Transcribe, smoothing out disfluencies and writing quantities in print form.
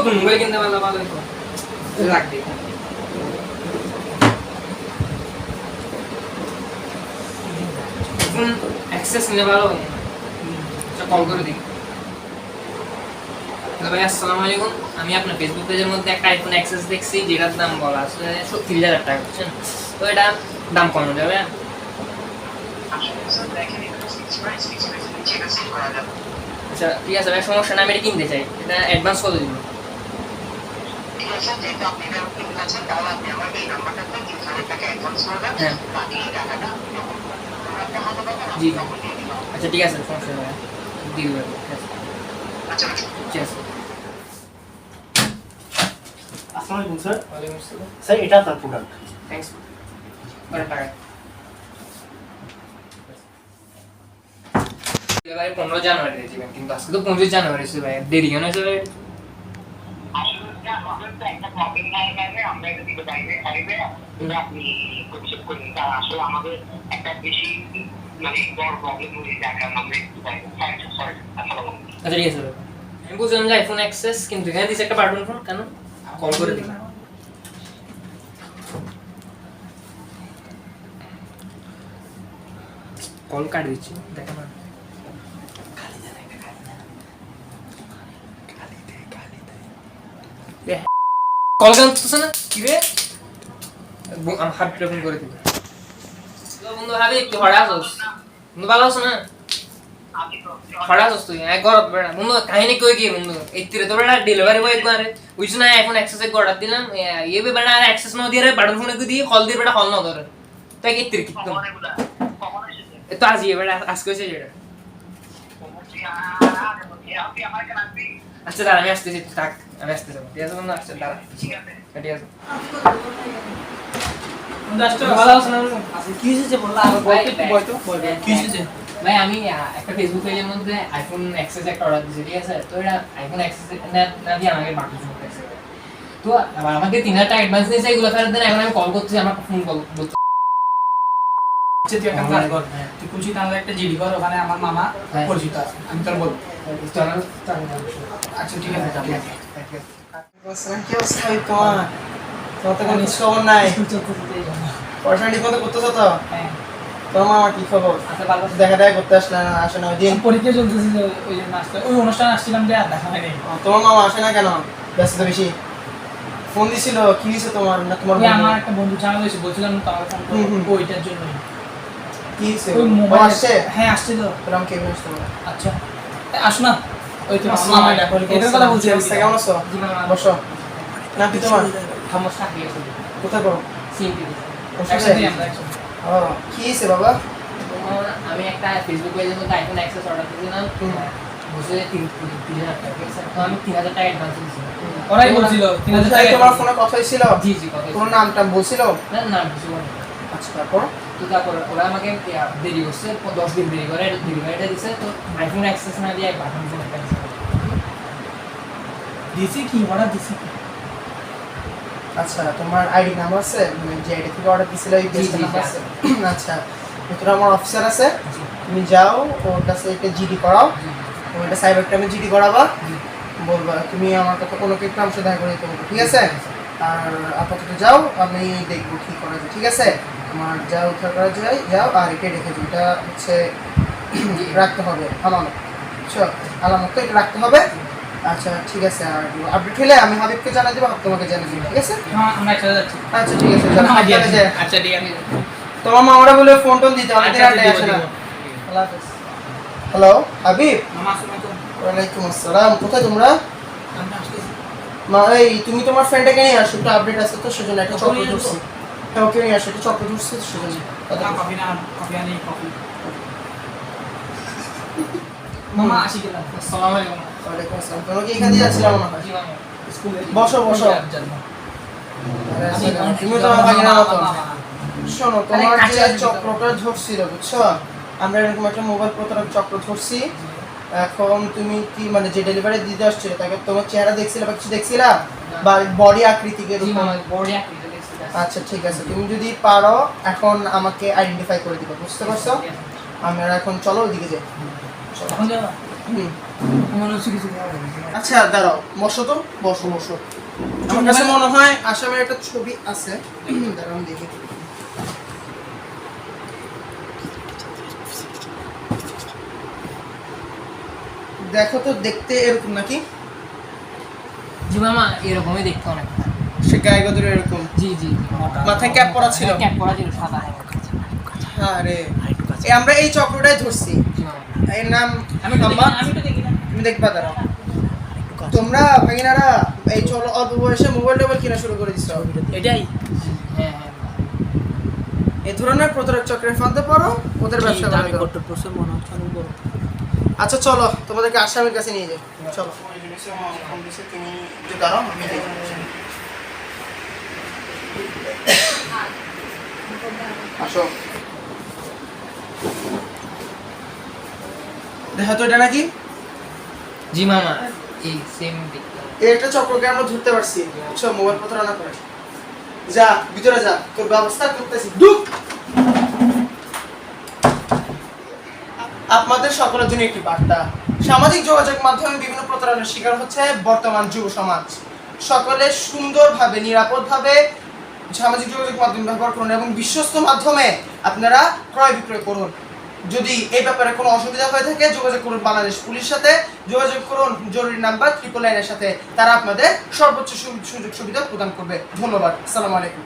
নতুন মোবাইল কিনতে পারলে ভালো হতো রাখ দে অ্যাক্সেস নিতে ভালো হয় আচ্ছা কল করে দিই ভাই আসসালামু আলাইকুম আমি আপনার ফেসবুক পেজের মধ্যে একটা আইফোন অ্যাক্সেস দেখছি যেটার দাম বলা আছে 30,000 টাকা বুঝছেন তো এটা দাম কম যাবে আচ্ছা ঠিক আছে ভাই সমস্যা না আমি এটা কিনতে চাই এটা অ্যাডভান্স কত দিব হ্যাঁ জি আচ্ছা ঠিক আছে সমস্যা নেই দিয়ে দেবো ঠিক আছে আসসালামু আলাইকুম স্যার ওয়ালাইকুম আসসালাম স্যার এটা আপনার প্রোডাক্ট থ্যাঙ্কস করে টাকা ভাই 15 জানুয়ারি দিবেন কিন্তু আজকে তো 25 জানুয়ারি ছিল ভাই দেরি কেন হয়েছে ভাই আচ্ছা ঠিক আছে আমি বুঝলাম যে আইফোন অ্যাক্সেস কিন্তু এখানে দিছে একটা বাটন ফোন কেন কল করে দিন কল কাট দিচ্ছি দেখো না কল কাটতেছ না কি রে আমি হাবিবটা ফোন করে দিব বন্ধু হাবিব তুই হড়া আছোস বন্ধু ভালো আছো না হড়া আছোস তুই এক ঘর বেড়া বন্ধু কাহিনী কই কি বন্ধু এইতিরে তো বেড়া ডেলিভারি বয় একবারে বুঝছ না এখন অ্যাক্সেস এক অর্ডার দিলাম ये भी বেড়া অ্যাক্সেস না দিয়ে রে বাটন ফোনে কই দিয়ে কল দিয়ে বেড়া কল না ধরে তাই এইতিরে কি তো তো আজ ये বেড়া আজকে হইছে যেটা আচ্ছা দাঁড়া আমি আসতেছি থাক আমি আসতেছি ঠিক আছে বন্ধু আসছে দাঁড়া ঠিক আছে ঠিক আছে ভালো আছো না আচ্ছা কি হয়েছে বললা আর বলতো কি হয়েছে ভাই আমি একটা ফেসবুক পেজের মধ্যে আইফোন অ্যাক্সেস একটা অর্ডার দিয়েছি ঠিক আছে তো এটা আইফোন অ্যাক্সেস না দিয়ে আমাকে বাকি ফোন করতেছে তো আমাকে 3,000 টাকা অ্যাডভান্স দিয়েছে এগুলো ফেরত দেন এখন আমি কল করতেছি আমার ফোন কল করতে তুই একটা কাজ কর তুই খুশি তাহলে একটা জিডি কর ওখানে আমার মামা পরিচিত আছে আমি তোর বলবো আচ্ছা ঠিক আছে যাবো কি অবস্থা তোমার তোমার তো কোনো খবর নাই পড়াশোনা ঠিক মতো করতেছো তো তোমার মামা কি খবর দেখা দেখা করতে আসলে না আসে না ওই দিন পরীক্ষা চলতেছে যে ওই নাস্তা ওই অনুষ্ঠান আসছিলাম যে আর দেখা হয়নি তোমার মামা আসে না কেন ব্যস্ত বেশি ফোন দিছিল কি দিছে তোমার না তোমার আমার একটা বন্ধু জানা হয়েছে বলছিলাম তো আমার ফোন করবো ওইটার জন্য কি দিছে ওই মোবাইল আসছে হ্যাঁ আসছে তো তোরাম কেমন আসছে আচ্ছা আসো না ওই তো মামা এটার কথা বলছি কেমন আছো বসো না কি তোমার সমস্যা কি আছে কোথায় করো সিএমপি একসাথে আমরা ও কি হইছে বাবা আমি একটা ফেসবুক পেজের মধ্যে আইফোন অ্যাক্সেস অর্ডার দিয়েছিলাম বুঝে 3,000 টাকা তো আমি 3,000 টাকা অ্যাডভান্স দিয়েছিলাম ওরাই বলছিল 3,000 টাকা তোমার ফোনে কথা হইছিল জি জি কথা তোমার নামটা বলছিল না না কিছু না আচ্ছা তারপর তো তারপর ওরা আমাকে দেরি করছে 10 দিন দেরি করে ডেলিভারিটা দিছে তো আইফোন অ্যাক্সেস না দিয়ে বাটন ফোন একটা দিছি কি অর্ডার দিছি আচ্ছা তোমার আইডি নাম্বার আছে মানে যে আইডি থেকে অর্ডার দিছিলে ওই পেজটা নাম্বার আছে আচ্ছা ভিতরে আমার অফিসার আছে তুমি যাও ওর কাছে একটা জিডি করাও ওইটা সাইবার ক্রাইমে জিডি করাবা বলবা তুমি আমার কাছে কোনো কিছু আমার সাথে দেখা করে দিতে বলবো ঠিক আছে আর আপাতত যাও আমি দেখবো কি করা যায় ঠিক আছে আমার যা উদ্ধার করা যায় যাও আর এটা রেখে দিও এটা হচ্ছে রাখতে হবে আলামত বুঝছো আলামতটা এটা রাখতে হবে আচ্ছা ঠিক আছে আর আপডেট হলে আমি হাবিবকে জানাই দেবো তোমাকে জানিয়ে দেবো ঠিক আছে হ্যাঁ আমরা একসাথে যাচ্ছি আচ্ছা ঠিক আছে আচ্ছা ঠিক আছে তোমার মামারা বলে ফোন টোন দিতে অনেকদিন আড্ডায় আসে না আল্লাহ হাফেজ হ্যালো হাবিব মামা আসসালামু আলাইকুম ওয়ালাইকুম আসসালাম কোথায় তোমরা আমরা আসতেছি মা এই তুমি তোমার ফ্রেন্ডটাকে নিয়ে আসো একটু আপডেট আছে তো সেজন্য একটা চক্র ধরছি হ্যাঁ ওকে নিয়ে আসো একটা চক্র ধরছি তো সেজন্য কফি না কফি আনি কফি মামা আসি গেলাম আসসালামু আলাইকুম ওয়ালাইকুম আসসালাম তোমরা কি এখান দিয়ে যাচ্ছিলাম মনে হয় জি মামা স্কুলে বসো বসো তুমি তো আমার ভাগিনা মতো শোনো তোমার যে চক্রটা ধরছিল বুঝছো আমরা এরকম একটা মোবাইল প্রতারক চক্র ধরছি এখন তুমি কি মানে যে ডেলিভারি দিতে আসছিল তাকে তোমার চেহারা দেখছিলা বা কিছু দেখছিলা বা বডি আকৃতি কে বডি আকৃতি দেখছি আচ্ছা ঠিক আছে তুমি যদি পারো এখন আমাকে আইডেন্টিফাই করে দিবা বুঝতে পারছো আমরা এখন চলো ওইদিকে যাই এখন যাও হুম। মনে হচ্ছে কিছু আচ্ছা দাঁড়াও, বসো তো, বসো বসো। আমার কাছে মনে হয় আসামের একটা ছবি আছে, দাঁড়াও আমি দেখি। দেখো তো, দেখতে এরকম নাকি? জি মামা এরকমই দেখতে অনেক। সে গায়ে গদরে এরকম, জি জি মাথায় ক্যাপ পরা ছিল। ক্যাপ পরা ছিল সাদা। হ্যাঁ রে, আমরা এই চক্রটাই ধরছি। জি মামা এর নাম আমি তো হাম্মাদ। আমি তো দেখি না। তুমি দেখবা, দাঁড়াও। তোমরা ভাগিনারা এই চলো অল্প বয়সে মোবাইল টোবাইল কিনা শুরু করে দিচ্ছ। এটাই হ্যাঁ হ্যাঁ এই ধরনের প্রতারক চক্রের ফাঁদে পড়ো, ওদের ব্যবসা দামি করে দাও। কট্টর প্রশ্ন মনে হচ্ছে অনেক বড়। আচ্ছা চলো, তোমাদেরকে আসামির কাছে নিয়ে যাই। চলো। তুমি একটু দাঁড়াও, আমি দেখি। আসো। দেখো তো এটা নাকি? জি মামা এই সেম দেখতে। এই একটা চক্রকে আমরা ধরতে পারছি। বুঝছো, মোবাইল প্রতারণা করে। যা ভিতরে যা, তোর ব্যবস্থা করতেছি। ঢুক। আপনাদের সকলের জন্য একটি বার্তা। সামাজিক যোগাযোগ মাধ্যমে বিভিন্ন প্রতারণার শিকার হচ্ছে বর্তমান যুব সমাজ। সকলে সুন্দরভাবে, নিরাপদভাবে সামাজিক যোগাযোগ মাধ্যম ব্যবহার করুন এবং বিশ্বস্ত মাধ্যমে আপনারা ক্রয় বিক্রয় করুন। যদি এই ব্যাপারে কোনো অসুবিধা হয়ে থাকে, যোগাযোগ করুন বাংলাদেশ পুলিশের সাথে, যোগাযোগ করুন জরুরি নাম্বার 999 এর সাথে। তারা আপনাদের সর্বোচ্চ সুযোগ সুবিধা প্রদান করবে। ধন্যবাদ। আসসালামু আলাইকুম।